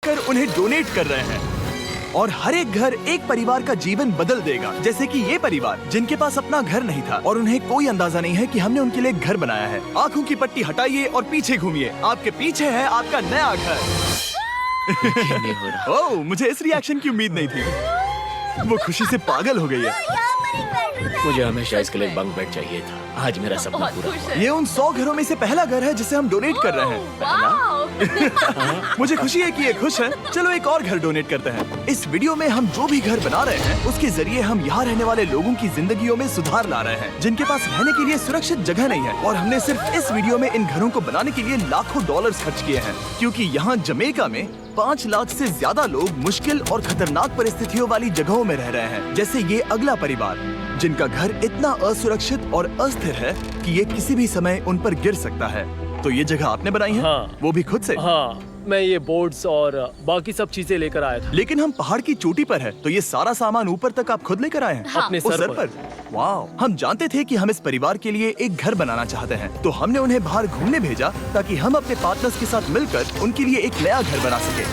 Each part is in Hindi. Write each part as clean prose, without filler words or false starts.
कर उन्हें डोनेट कर रहे हैं और हर एक घर एक परिवार का जीवन बदल देगा। जैसे कि ये परिवार जिनके पास अपना घर नहीं था और उन्हें कोई अंदाजा नहीं है कि हमने उनके लिए घर बनाया है। आंखों की पट्टी हटाइए और पीछे घूमिए। आपके पीछे है आपका नया घर। ओह, मुझे इस रिएक्शन की उम्मीद नहीं थी। वो खुशी से पागल हो गई है। मुझे हमेशा इसके लिए बंक बेड चाहिए था। आज मेरा सपना पूरा हुआ। ये उन 100 घरों में से पहला घर है जिसे हम डोनेट कर रहे हैं। मुझे खुशी है कि ये खुश है। चलो एक और घर डोनेट करते हैं। इस वीडियो में हम जो भी घर बना रहे हैं उसके जरिए हम यहाँ रहने वाले लोगों की जिंदगियों में सुधार ला रहे हैं जिनके पास रहने के लिए सुरक्षित जगह नहीं है। और हमने सिर्फ इस वीडियो में इन घरों को बनाने के लिए लाखों डॉलर्स खर्च किए हैं, क्योंकि यहाँ जमैका में 5 लाख से ज्यादा लोग मुश्किल और खतरनाक परिस्थितियों वाली जगहों में रह रहे हैं। जैसे ये अगला परिवार जिनका घर इतना असुरक्षित और अस्थिर है कि ये किसी भी समय उन पर गिर सकता है। तो ये जगह आपने बनाई है? हाँ। वो भी खुद से? हाँ, मैं ये बोर्ड्स और बाकी सब चीजें लेकर आया था। लेकिन हम पहाड़ की चोटी पर है, तो ये सारा सामान ऊपर तक आप खुद लेकर आए हैं? हाँ। अपने उस सर पर। वाह! हम जानते थे कि हम इस परिवार के लिए एक घर बनाना चाहते हैं, तो हमने उन्हें बाहर घूमने भेजा ताकि हम अपने पार्टनर्स के साथ मिलकर उनके लिए एक नया घर बना सके।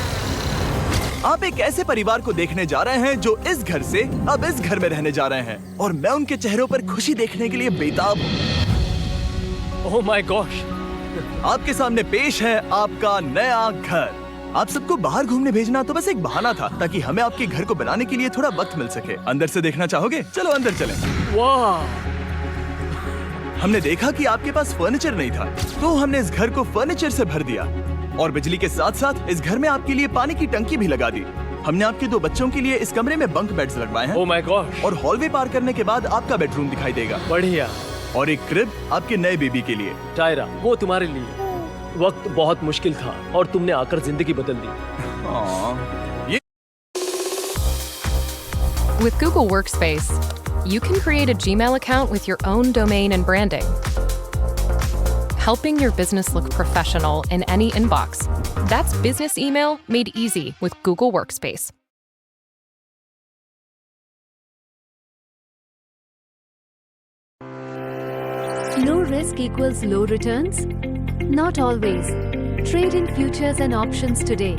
आप एक ऐसे परिवार को देखने जा रहे हैं जो इस घर से अब इस घर में रहने जा रहे हैं, और मैं उनके चेहरों पर खुशी देखने के लिए बेताब हूँ। Oh my gosh! आपके सामने पेश है आपका नया घर। आप सबको बाहर घूमने भेजना तो बस एक बहाना था ताकि हमें आपके घर को बनाने के लिए थोड़ा वक्त मिल सके। अंदर से देखना चाहोगे? चलो अंदर चलें। वाह! हमने देखा कि आपके पास फर्नीचर नहीं था, तो हमने इस घर को फर्नीचर से भर दिया और बिजली के साथ साथ इस घर में आपके लिए पानी की टंकी भी लगा दी। हमने आपके 2 बच्चों के लिए इस कमरे में बंक बेड्स लगवाए हैं। Oh my gosh! और हॉलवे पार करने के बाद आपका बेडरूम दिखाई देगा। बढ़िया। और एक क्रिब आपके नए बेबी के लिए। टायरा, वो तुम्हारे लिए। वक्त बहुत मुश्किल था और तुमने आकर जिंदगी बदल दी। With Google Workspace, you can create a Gmail account with your own domain and branding, helping your business look professional in any inbox. That's business email made easy with Google Workspace. Low risk equals low returns? Not always. Trade in futures and options today.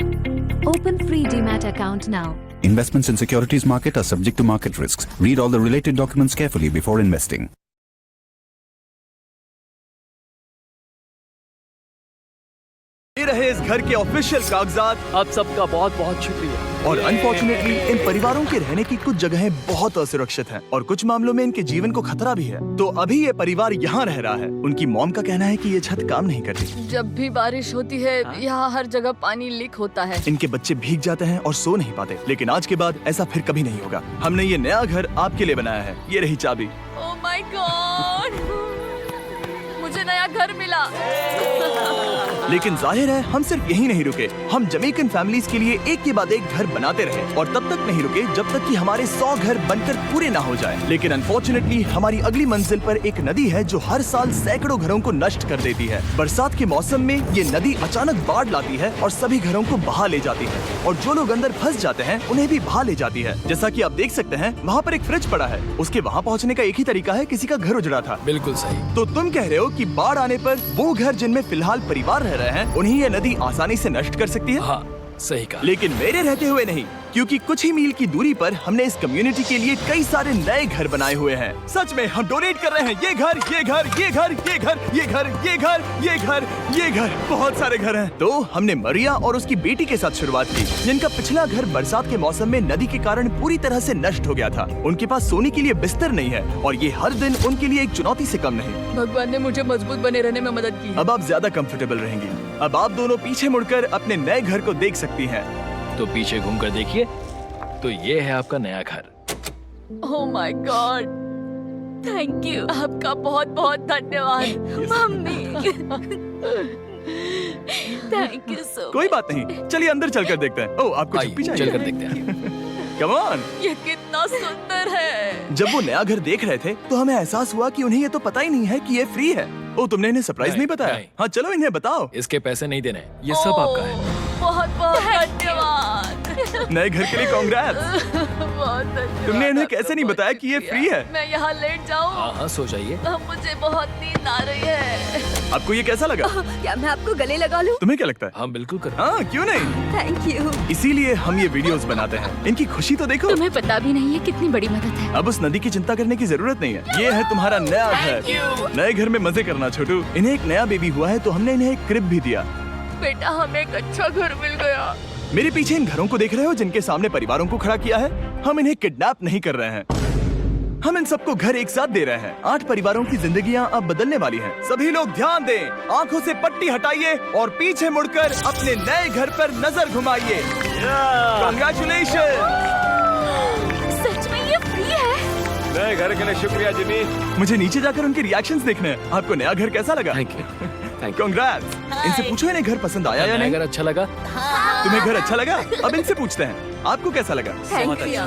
Open free Demat account now. Investments in securities market are subject to market risks. Read all the related documents carefully before investing. ये रहे इस घर के ऑफिशियल कागजात। आप सबका बहुत बहुत शुक्रिया। और अनफॉर्चुनेटली इन परिवारों के रहने की कुछ जगहें बहुत असुरक्षित हैं और कुछ मामलों में इनके जीवन को खतरा भी है। तो अभी ये परिवार यहाँ रह रहा है। उनकी मॉम का कहना है कि ये छत काम नहीं करती। जब भी बारिश होती है यहाँ हर जगह पानी लीक होता है। इनके बच्चे भीग जाते हैं और सो नहीं पाते। लेकिन आज के बाद ऐसा फिर कभी नहीं होगा। हमने ये नया घर आपके लिए बनाया है। ये रही चाबी। Oh my God! मुझे नया घर मिला। लेकिन जाहिर है हम सिर्फ यही नहीं रुके। हम जमैकन फैमिलीज के लिए एक के बाद एक घर बनाते रहे और तब तक नहीं रुके जब तक कि हमारे 100 घर बनकर पूरे ना हो जाए। लेकिन अनफॉर्चुनेटली हमारी अगली मंजिल पर एक नदी है जो हर साल सैकड़ों घरों को नष्ट कर देती है। बरसात के मौसम में ये नदी अचानक बाढ़ लाती है और सभी घरों को बहा ले जाती है और जो लोग अंदर फंस जाते हैं उन्हें भी बहा ले जाती है। जैसा कि आप देख सकते हैं वहाँ पर एक फ्रिज पड़ा है। उसके वहाँ पहुँचने का एक ही तरीका है, किसी का घर उजड़ा था। बिल्कुल सही। तो तुम कह रहे हो कि बाढ़ आने पर वो घर जिनमें फिलहाल परिवार रह रहे हैं उन्हें ये नदी आसानी से नष्ट कर सकती है? हाँ, सही कहा। लेकिन मेरे रहते हुए नहीं, क्योंकि कुछ ही मील की दूरी पर हमने इस कम्युनिटी के लिए कई सारे नए घर बनाए हुए हैं। सच में हम डोनेट कर रहे हैं। ये घर, ये घर, ये घर, ये घर, ये घर, ये घर, ये घर, ये घर, बहुत सारे घर हैं। तो हमने मरिया और उसकी बेटी के साथ शुरुआत की, जिनका पिछला घर बरसात के मौसम में नदी के कारण पूरी तरह से नष्ट हो गया था। उनके पास सोने के लिए बिस्तर नहीं है और ये हर दिन उनके लिए एक चुनौती से कम नहीं। भगवान ने मुझे मजबूत बने रहने में मदद की। अब आप ज्यादा कंफर्टेबल रहेंगी। अब आप दोनों पीछे मुड़कर अपने नए घर को देख सकती हैं। तो पीछे घूमकर देखिए, तो ये है आपका नया घर। Oh my God! Thank you. आपका बहुत बहुत धन्यवाद mummy. Thank you so much. कोई बात नहीं, चलिए अंदर चलकर देखते हैं। ओह, आपको छुट्टी चाहिए? चलकर देखते हैं। Come on. ये कितना सुंदर है। जब वो नया घर देख रहे थे तो हमें एहसास हुआ कि उन्हें ये तो पता ही नहीं है कि ये फ्री है। ओ, तुमने इन्हें सरप्राइज नहीं बताया? नहीं। हाँ, चलो इन्हें बताओ। इसके पैसे नहीं देने, ये सब आपका है। बहुत बहुत धन्यवाद। नए घर के लिए कांग्रेट्स। बहुत धन्यवाद। तुमने इन्हें कैसे नहीं बताया कि ये फ्री है? मैं यहाँ लेट जाऊँ? हाँ सो जाइए। मुझे बहुत नींद आ रही है। आपको ये कैसा लगा? क्या मैं आपको गले लगा लूं? तुम्हें क्या लगता है? हाँ बिल्कुल कर। हाँ क्यों नहीं, थैंक यू। इसीलिए हम ये वीडियोस बनाते हैं। इनकी खुशी तो देखो। तुम्हें पता भी नहीं है कितनी बड़ी मदद है। अब उस नदी की चिंता करने की जरूरत नहीं है। ये है तुम्हारा नया घर। नए घर में मजे करना छोटू। इन्हें एक नया बेबी हुआ है तो हमने इन्हें एक क्रिब भी दिया। बेटा हमें एक अच्छा घर मिल गया। मेरे पीछे इन घरों को देख रहे हो जिनके सामने परिवारों को खड़ा किया है? हम इन्हें किडनैप नहीं कर रहे हैं, हम इन सबको घर एक साथ दे रहे हैं। 8 परिवारों की जिंदगियां अब बदलने वाली हैं। सभी लोग ध्यान दें, आंखों से पट्टी हटाइए और पीछे मुड़कर अपने नए घर पर नजर घुमाइए। कांग्रेचुलेशन। सच में ये फ्री है? नए घर के लिए शुक्रिया जिमी। मुझे नीचे जाकर उनके रिएक्शंस देखने हैं। आपको नया घर कैसा लगा? Thank you. कांग्रेट्स। इनसे पूछो इन्हें घर पसंद आया या नहीं? अगर अच्छा लगा। तुम्हें घर अच्छा लगा? अब इनसे पूछते हैं आपको कैसा लगा? Thank you.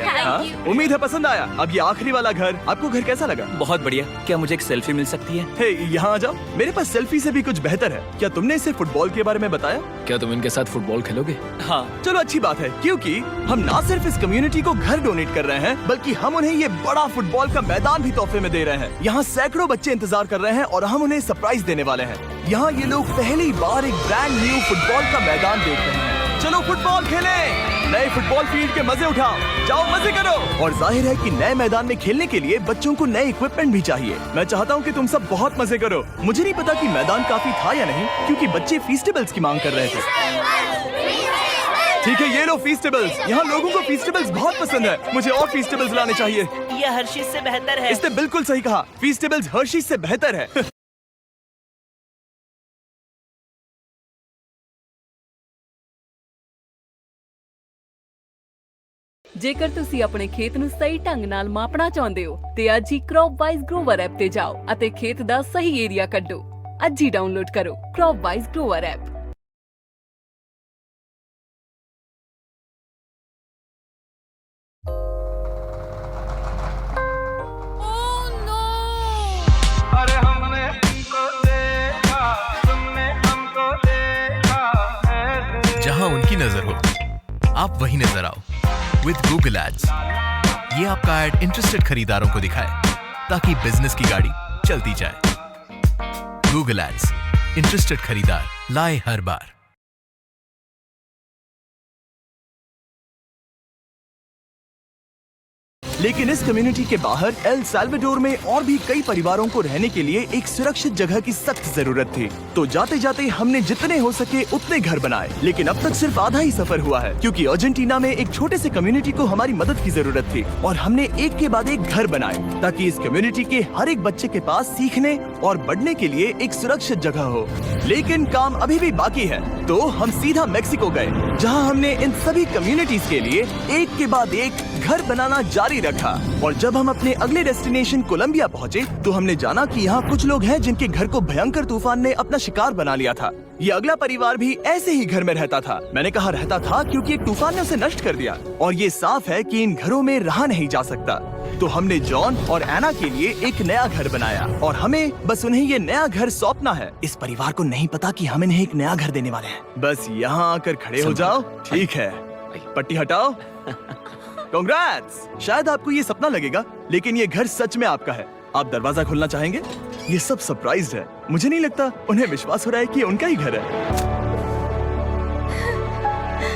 हाँ? उम्मीद है पसंद आया। अब ये आखिरी वाला घर, आपको घर कैसा लगा? बहुत बढ़िया। क्या मुझे एक सेल्फी मिल सकती है? हे, यहाँ आ जाओ। मेरे पास सेल्फी से भी कुछ बेहतर है। क्या तुमने इसे फुटबॉल के बारे में बताया? क्या तुम इनके साथ फुटबॉल खेलोगे? हाँ। चलो अच्छी बात है, क्योंकि हम ना सिर्फ इस कम्युनिटी को घर डोनेट कर रहे हैं, बल्कि हम उन्हें ये बड़ा फुटबॉल का मैदान भी तोहफे में दे रहे हैं। यहाँ सैकड़ों बच्चे इंतजार कर रहे हैं और हम उन्हें सरप्राइज देने वाले हैं। यहाँ ये लोग पहली बार एक ब्रांड न्यू फुटबॉल का मैदान देख रहे हैं। चलो फुटबॉल खेलें, नए फुटबॉल फील्ड के मजे उठाओ, जाओ मजे करो। और जाहिर है कि नए मैदान में खेलने के लिए बच्चों को नए इक्विपमेंट भी चाहिए। मैं चाहता हूँ कि तुम सब बहुत मजे करो। मुझे नहीं पता कि मैदान काफी था या नहीं, क्योंकि बच्चे फीस्टेबल्स की मांग कर रहे थे। ठीक है, ये लो फीस्टेबल्स। यहाँ लोगों को फीस्टेबल्स बहुत पसंद है। मुझे और फीस्टेबल्स लाने चाहिए। ये हर्षीज से बेहतर है। इसने बिल्कुल सही कहा, फीस्टेबल्स हर्शीज से बेहतर है। ਜੇਕਰ ਤੁਸੀਂ ਆਪਣੇ ਖੇਤ ਨੂੰ ਸਹੀ ਢੰਗ ਨਾਲ ਮਾਪਣਾ ਚਾਹੁੰਦੇ ਹੋ ਤੇ ਅੱਜ ਹੀ ਕ੍ਰੌਪਵਾਈਜ਼ ਗਰੋਵਰ ਐਪ ਤੇ ਜਾਓ ਅਤੇ ਖੇਤ ਦਾ ਸਹੀ ਏਰੀਆ ਕੱਢੋ। ਅੱਜ ਹੀ ਡਾਊਨਲੋਡ ਕਰੋ ਕ੍ਰੌਪਵਾਈਜ਼ ਗਰੋਵਰ ਐਪ। जहां उनकी नजर हो आप वहीं नजर आओ विद गूगल एड्स। ये आपका एड इंटरेस्टेड खरीदारों को दिखाए ताकि बिजनेस की गाड़ी चलती जाए। गूगल एड्स, इंटरेस्टेड खरीदार लाए हर बार। लेकिन इस कम्युनिटी के बाहर एल साल्वाडोर में और भी कई परिवारों को रहने के लिए एक सुरक्षित जगह की सख्त जरूरत थी। तो जाते जाते हमने जितने हो सके उतने घर बनाए, लेकिन अब तक सिर्फ आधा ही सफर हुआ है, क्योंकि अर्जेंटीना में एक छोटे से कम्युनिटी को हमारी मदद की जरूरत थी और हमने एक के बाद एक घर बनाए ताकि इस कम्युनिटी के हर एक बच्चे के पास सीखने और बढ़ने के लिए एक सुरक्षित जगह हो। लेकिन काम अभी भी बाकी है, तो हम सीधा मेक्सिको गए, जहाँ हमने इन सभी कम्युनिटीज के लिए एक के बाद एक घर बनाना जारी रखा। और जब हम अपने अगले डेस्टिनेशन कोलंबिया पहुँचे तो हमने जाना कि यहाँ कुछ लोग हैं जिनके घर को भयंकर तूफान ने अपना शिकार बना लिया था। ये अगला परिवार भी ऐसे ही घर में रहता था। मैंने कहा रहता था क्योंकि एक तूफान ने उसे नष्ट कर दिया और ये साफ है कि इन घरों में रहा नहीं जा सकता। तो हमने जॉन और एना के लिए एक नया घर बनाया और हमें बस उन्हें ये नया घर सौंपना है। इस परिवार को नहीं पता कि हम इन्हें एक नया घर देने वाले हैं। बस यहाँ आकर खड़े हो जाओ। ठीक है, पट्टी हटाओ। कांग्रेट्स। शायद आपको ये सपना लगेगा, लेकिन ये घर सच में आपका है। आप दरवाजा खोलना चाहेंगे? ये सब सरप्राइज्ड है। मुझे नहीं लगता उन्हें विश्वास हो रहा है कि ये उनका ही घर है।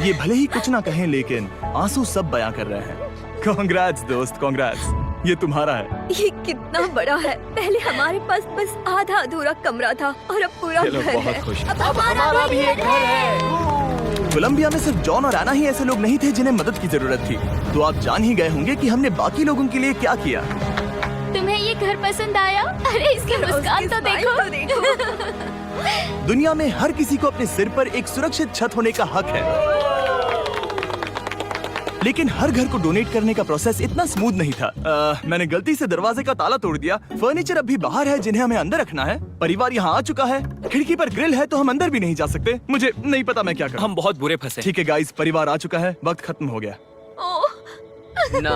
ये भले ही कुछ ना कहें, लेकिन आंसू सब बयां कर रहे हैं। कांग्रेट्स दोस्त, कांग्रेट्स। ये तुम्हारा है। ये कितना बड़ा है। पहले हमारे पास बस आधा अधूरा कमरा था और अब पूरा घर है। अब हमारा भी एक घर है। कोलंबिया में सिर्फ जॉन और एना ही ऐसे लोग नहीं थे जिन्हें मदद की जरूरत थी। तो आप जान ही गए होंगे कि हमने बाकी लोगों के लिए क्या किया। तुम्हें ये घर पसंद आया? अरे इसकी मुस्कान तो देखो। दुनिया में हर किसी को अपने सिर पर एक सुरक्षित छत होने का हक है, लेकिन हर घर को डोनेट करने का प्रोसेस इतना स्मूथ नहीं था। मैंने गलती से दरवाजे का ताला तोड़ दिया। फर्नीचर अब भी बाहर है जिन्हें हमें अंदर रखना है। परिवार यहाँ आ चुका है। खिड़की पर ग्रिल है तो हम अंदर भी नहीं जा सकते। मुझे नहीं पता मैं क्या करूं। हम बहुत बुरे फंसे। ठीक है गाइस, परिवार आ चुका है, वक्त खत्म हो गया। ओह ना